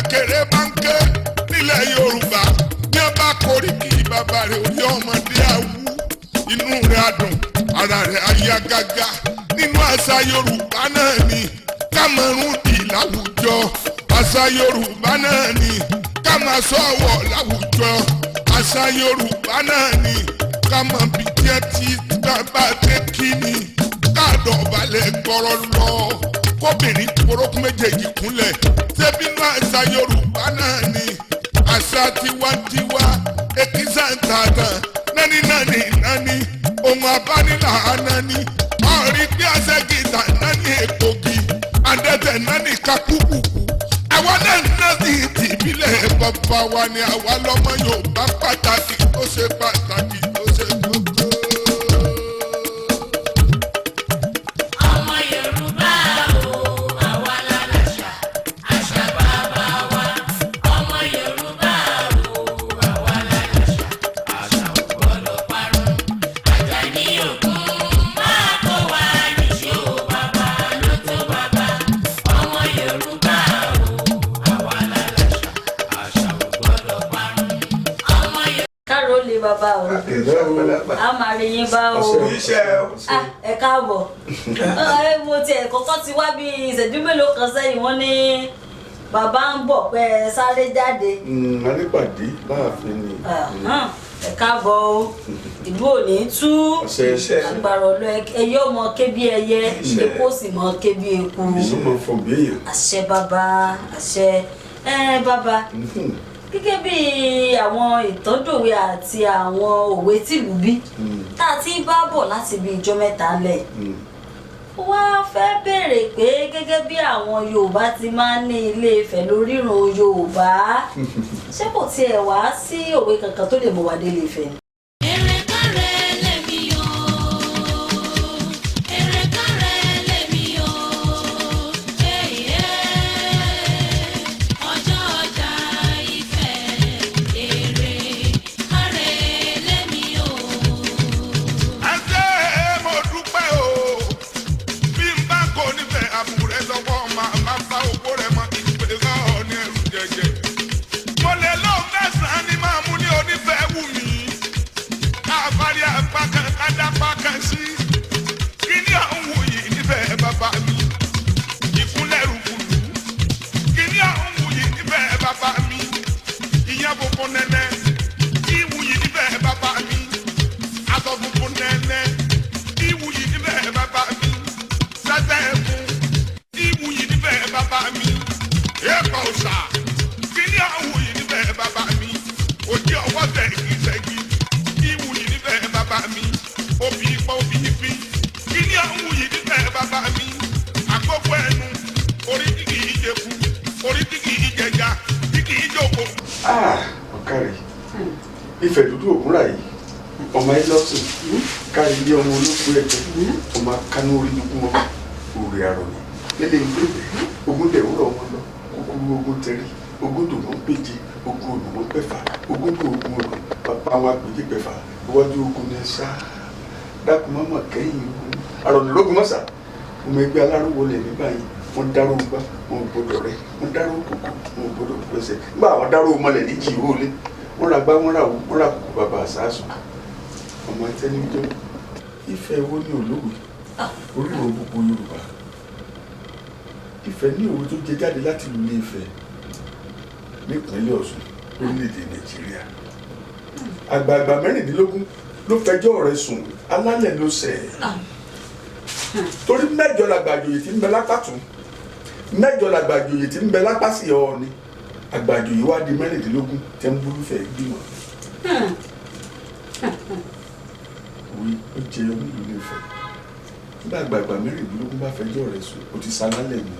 kékeré bá ń ké nílẹ̀ Yorùbá ní ọba koríki bàbá rẹ̀ orí ọmọdé awú inú rẹ̀ adùn ara rẹ̀ ayá gágá nínú àṣà Yorùbá náà ni ká mọ̀rún dì láwùjọ àṣà Yorùbá náà ni ká máa sọ̀wọ̀ láwùjọ àṣà Yorùbá náà ni ká mọ̀ bí jẹ́ tí bàbá dé kí ni ká dọ̀bálẹ̀ gbọ́rọ̀ lọ kóbìnrin porókún méjèèjì kúnlẹ̀ ṣébí inú àṣà Yorùbá náà ni àṣà tiwantiwa èkìsà ń tàdán nání ohun abánilà nání ọ̀rí bí àṣẹgìtà nání èkógi àdẹ́tẹ̀ nání kakúkùkù àwa náà nání tìbílẹ̀ bàbá wa ni àwa lọ́mọ Yorùbá pàtàkì tó ṣe pàtàkì tó ṣe kókó. ọmọ Yorùbá o àwa la láṣà àṣà bàbá wa ọmọ Yorùbá o àwa la láṣà àṣà ò gbọdọ̀ parun Àjàní Ògún máa kó wa níṣó bàbá ló tó bàbá ọmọ Yorùbá o àwa la láṣà àṣà ò gbọdọ̀ parun ọmọ Yorùbá. káàró lè bàbá o a máa rí yín bá o ẹ káàbọ̀ mo tiẹ̀ kọ́kọ́ ti wá bí ìṣẹ́jú mélòó kan sẹ́yìn wọ́n ní bàbá ń bọ̀ pé sáré jáde. a ní pàdé láàfin ni. ẹ káàbọ̀ o ìlú ò ní tú agbára ọlọ ẹyẹ ọmọ kébí ẹyẹ epo sì mọ kébí eku àṣẹ bàbá àṣẹ bàbá gẹ́gẹ́ bí àwọn ìtọ́jòwe àti àwọn òwe tìlú bí tá a ti bá bọ̀ láti bí ijọ́ mẹ́ta lẹ̀ wá fẹ́ béèrè pé gẹ́gẹ́ bí àwọn Yorùbá ti máa ń ní Ilé Ifẹ̀ lórírun Yorùbá ṣé kò tiẹ̀ wá sí òwe kankan tó lè mú wa dé Ilé Ifẹ̀ ni. ọ̀kàrẹ̀ Ifẹ̀ dúdú ògúnra yìí ọmọ ẹ lọ́sùn kárí ilé ọmọ olóògbé ẹ̀jẹ̀ ọmọ akánú orí dúkú mọ́ òrè àrọ̀ ni nílé ìlú ogun dẹ̀wúrọ̀ wọn lọ kúkúrú ogun tẹ̀rí ogun dùnmọ́ péje ogun òdùnmọ́ pẹ̀fà ogun tó ogun ọ̀nà bàbá wa péje pẹ̀fà iwájú ogun ní sá dákun mọ́mọ́ kẹ́yìn ogun àrọ̀ nílógún mọ́sà ọmọ ẹgbẹ́ alárùwọ̀ lẹ̀ ní báyìí wọ́n dárò gbá wọn gbọdọ̀ rẹ wọ́n dárò kòkó wọn gbọdọ̀ pèsè nígbà àwọn dárò mọ́lẹ̀ ní jì wọlé wọ́n ra gbá wọ́n ra wò wọ́n ra kòkó bàbá àṣàṣù ọmọ ẹtẹ́nijọ́ Ifẹ̀ wo ní olówó orílẹ̀ gbogbo Yorùbá Ifẹ̀ ní òwe tó jẹ jáde láti ìlú Ilé Ifẹ̀ nípínlẹ̀ Ọ̀ṣun orílẹ̀-èdè Nàìjíríà àgbààgbà mẹ́rìndínlógún ló fẹjọ́ rẹ̀ sùn alálẹ̀ ló ṣẹ̀ torí mẹ́jọ làgbàjòyè tí ń bẹ lápá tún mẹ́jọ làgbàjòyè tí ń bẹ lápá sí Ọọ̀ni àgbàjòyè wá di mẹ́rìndínlógún tẹ́ ń búrúfẹ́ gbìmọ̀ òwe ó jẹ onílù Ilé Ifẹ̀ nígbà àgbààgbà mẹ́rìndínlógún bá fẹjọ́ rẹ̀ sùn ó ti sálálẹ̀ mọ́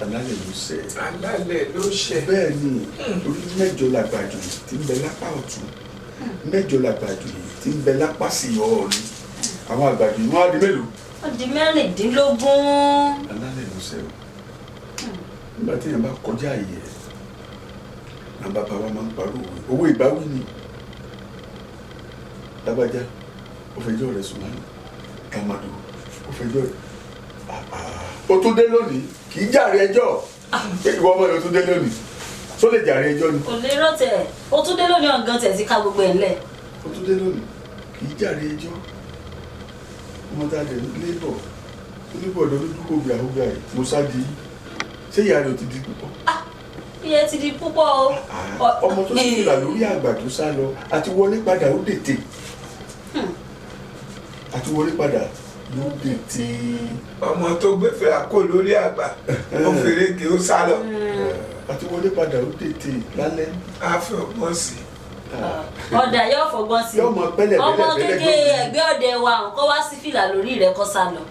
alálẹ̀ ló ṣẹ̀ alálẹ̀ ló ṣẹ̀ bẹ́ẹ̀ ni torí mẹ́jọ làgbàjòyè tí ń bẹ lápá ọ̀tún mẹ́jọ làgbàjòyè tí ń bẹ lápá sí Ọọ̀ni àwọn àgbàjòyè wọn á di mélòó. wọ́n di mẹ́rìndínlógún. alálẹ̀ ló ṣẹ̀ o nígbà tí èèyàn bá kọjá àyè ẹ̀ náà bàbá wa máa ń parọ́ owó ìbáwí ni lágbájá ó fẹjọ́ rẹ̀ sùn lánàá kàmàdù ó fẹjọ́ rẹ̀ ó tún dé lónìí kì í jàre ẹjọ́ ìwọ ọmọ yóò tún dé lónìí tó lè jàre ẹjọ́ ni. kò lè rọ́tẹ̀ ó tún dé lónìí ọ̀gán tẹ̀ sí ká gbogbo ẹ̀ ńlẹ̀. ó tún dé lónìí kì í jàre ẹjọ́ ọmọ tá a lè lébọ̀ oníbọ̀dọ̀ olójúkò gbàgbà yìí mo sá di ṣé ìyá rẹ̀ ò ti di púpọ̀. iye ti di púpọ̀ o. ọmọ tó sì là lórí àgbà tó sá lọ àti wọlé padà ó dètè àti wọlé padà ló dètè. ọmọ tó gbẹ̀fẹ̀ àkó lórí àgbà ó fèrè kí ó sá lọ. àti wọlé padà ó dètè lálẹ́. a fi ọgbọ́n sí i. ọ̀dà yóò fọgbọ́n sí i. yóò mọ pẹ́lẹ̀ ọmọ kékeré ẹgbẹ́ ọ̀dẹ wa kọ́ wá sí fìlà lórí rẹ̀ kọ́ sá lọ.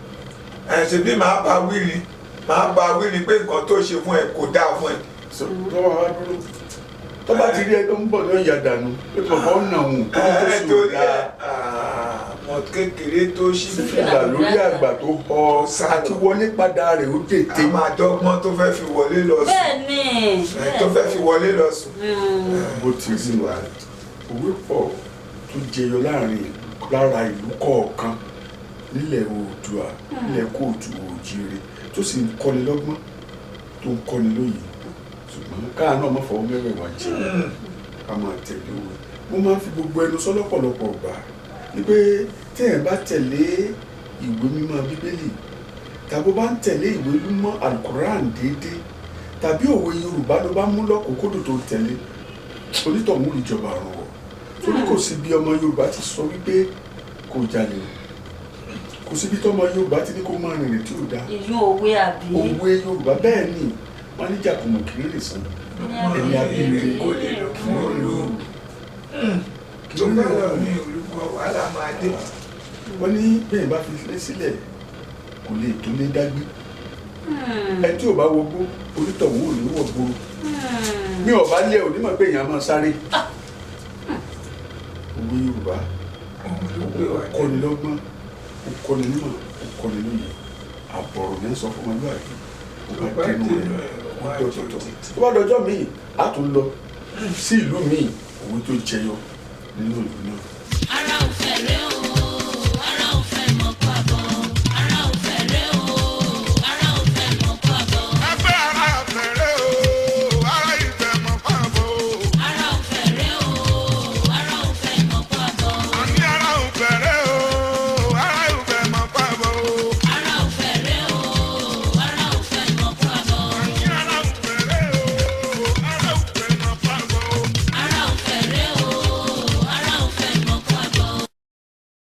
ṣe bí màá bá wíri pé nǹkan tó ṣe fún ẹ kò dáa fún ẹ. lọ́wọ́ wa dúró tó bá ti rí ẹ tó ń bọ̀ ní ọ̀yà dànù pé bàbá ọ̀nà òun tó ń tó sí torí òdà. ọmọ kékeré tó ṣí fìlà lórí àgbà tó họ àti wọlé padà rẹ̀ ó dètè. a máa dọ́gbọ́n tó fẹ́ fi wọlé lọ sùn. bẹ́ẹ̀ni tó fẹ́ fi wọlé lọ sùn. bó ti rí wa òwe pọ̀ tó jẹyọ lára ìlú kọ̀ọ̀kan nílẹ̀ Oòduà nílẹ̀ kóòtù òjìire tó sì ń kọ́ni lọ́gbọ́n tó ń kọ́ni lóye ṣùgbọ́n káà náà má fọwọ́ mẹ́wẹ̀ẹ̀wá jẹ́ ká máa tẹ̀lé òwe mo máa ń fi gbogbo ẹnu sọ lọ́pọ̀lọpọ̀ gbà wípé tí ẹ̀ bá tẹ̀lé ìwé mímọ́ bíbélì tàbí bá ń tẹ̀lé ìwé mímọ́ alukoran déédéé tàbí òwe Yorùbá ló bá mú lọ́kòókòdò tó tẹ̀lé onítọ̀hún ìjọba àrùn wọ̀ torí kò sí bí ọmọ Yorùbá ti sọ wípé kò jalè kò síbi tọ́mọ Yorùbá ti ní kó máa rìnrìn tí ò dáa. ìlú òwe àbí. òwe Yorùbá bẹ́ẹ̀ ni wọ́n ní jàkùmọ̀ kiri lè san ẹni abínire kò lè lọ fún olú tó bá lọ ní olùkọ́ wàhálà máa dé. wọ́n ní bẹ́ẹ̀ bá fi lé sílẹ̀ kò lè tó lé dágbé ẹni tí ò bá wọgbó onítọ̀hún ò ní wọ̀gbó mi ò bá lé onímọ̀ pé èèyàn máa sáré òwe Yorùbá kọ́ni lọ́gbọ́n kọ́ni nímọ̀ kọ́ni lóye àbọ̀rọ̀ ní sọ fún ọmọlúwàbí ó bá dẹnu rẹ̀ wọ́n dọ̀tọ̀tọ̀ tó bá dọjọ́ míì á tún lọ sí ìlú míì òwe tó jẹyọ nínú ìlú náà.